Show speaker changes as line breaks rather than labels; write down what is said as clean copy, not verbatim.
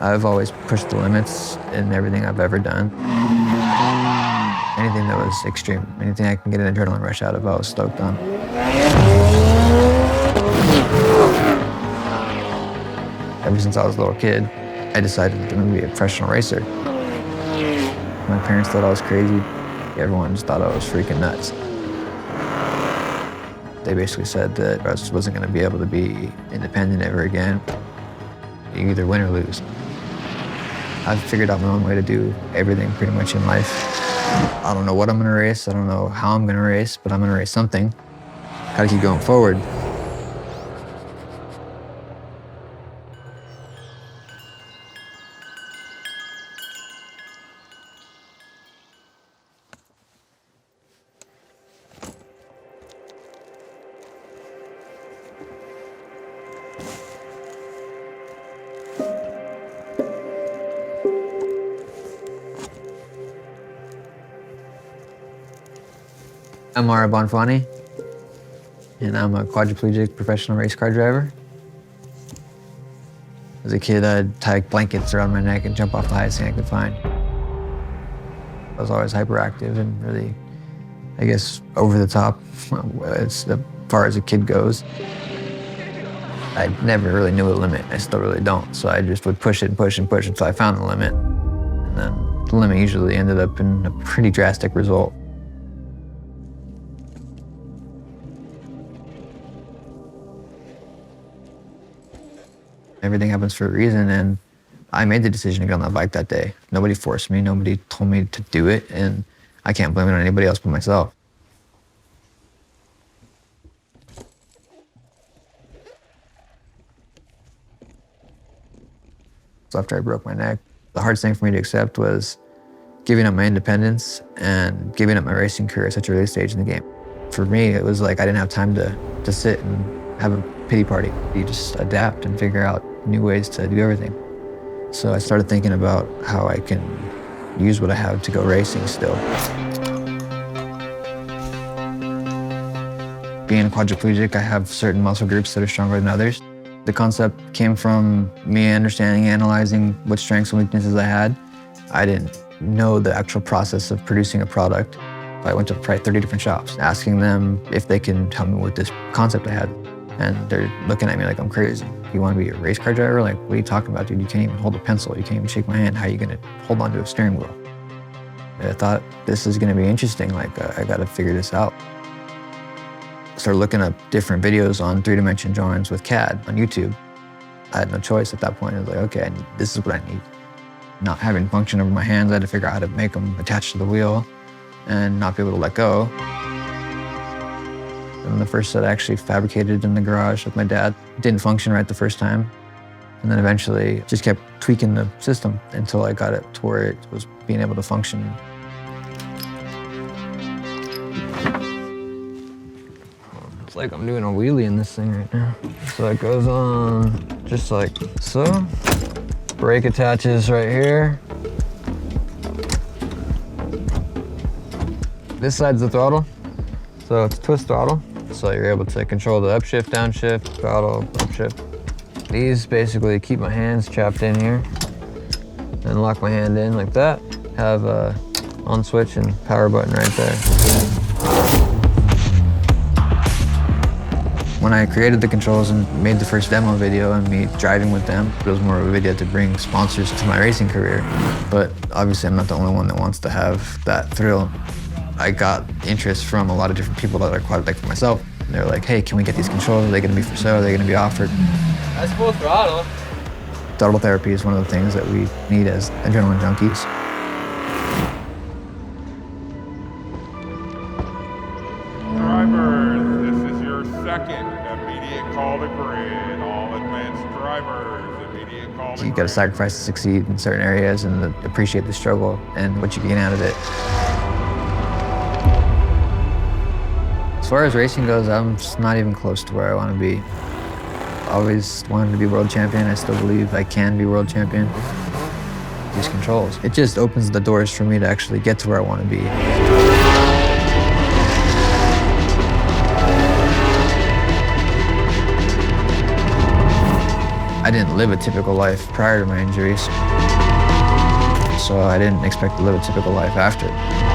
I've always pushed the limits in everything I've ever done. Anything that was extreme, anything I can get an adrenaline rush out of, I was stoked on. Ever since I was a little kid, I decided I'm gonna be a professional racer. My parents thought I was crazy. Everyone just thought I was freaking nuts. They basically said that I wasn't gonna be able to be independent ever again. You either win or lose. I've figured out my own way to do everything pretty much in life. I don't know what I'm gonna race, I don't know how I'm gonna race, but I'm gonna race something. Gotta keep going forward. I'm BONFANTE, and I'm a quadriplegic professional race car driver. As a kid, I'd tie blankets around my neck and jump off the highest thing I could find. I was always hyperactive and really, I guess, over the top as far as a kid goes. I never really knew a limit. I still really don't. So I just would push it and push and push until I found the limit. And then the limit usually ended up in a pretty drastic result. Everything happens for a reason, and I made the decision to get on that bike that day. Nobody forced me, nobody told me to do it, and I can't blame it on anybody else but myself. So after I broke my neck, the hardest thing for me to accept was giving up my independence and giving up my racing career at such an early stage in the game. For me, it was like I didn't have time to sit and have a pity party. You just adapt and figure out new ways to do everything. So I started thinking about how I can use what I have to go racing still. Being a quadriplegic, I have certain muscle groups that are stronger than others. The concept came from me understanding, analyzing what strengths and weaknesses I had. I didn't know the actual process of producing a product. I went to probably 30 different shops, asking them if they can help me with this concept I had. And they're looking at me like I'm crazy. You want to be a race car driver? Like, what are you talking about, dude? You can't even hold a pencil. You can't even shake my hand. How are you going to hold onto a steering wheel? And I thought, this is going to be interesting. Like, I got to figure this out. Started looking up different videos on three-dimension drawings with CAD on YouTube. I had no choice at that point. I was like, okay, this is what I need. Not having function over my hands, I had to figure out how to make them attach to the wheel and not be able to let go. And the first set I actually fabricated in the garage with my dad. It didn't function right the first time. And then eventually just kept tweaking the system until I got it to where it was being able to function. It's like I'm doing a wheelie in this thing right now. So it goes on just like so. Brake attaches right here. This side's the throttle, so it's twist throttle. So you're able to control the upshift, downshift, throttle, upshift. These basically keep my hands trapped in here and lock my hand in like that. Have a on switch and power button right there. When I created the controls and made the first demo video and me driving with them, it was more of a video to bring sponsors to my racing career. But obviously I'm not the only one that wants to have that thrill. I got interest from a lot of different people that are quite like myself. And they're like, hey, can we get these controls? Are they gonna be for sale? Are they gonna be offered?
That's full throttle.
Throttle therapy is one of the things that we need as adrenaline junkies.
Drivers, this is your second immediate call to grid. All advanced drivers, immediate call to grid.
You gotta sacrifice to succeed in certain areas and appreciate the struggle and what you gain out of it. As far as racing goes, I'm just not even close to where I want to be. Always wanted to be world champion. I still believe I can be world champion. These controls, it just opens the doors for me to actually get to where I want to be. I didn't live a typical life prior to my injuries, so I didn't expect to live a typical life after.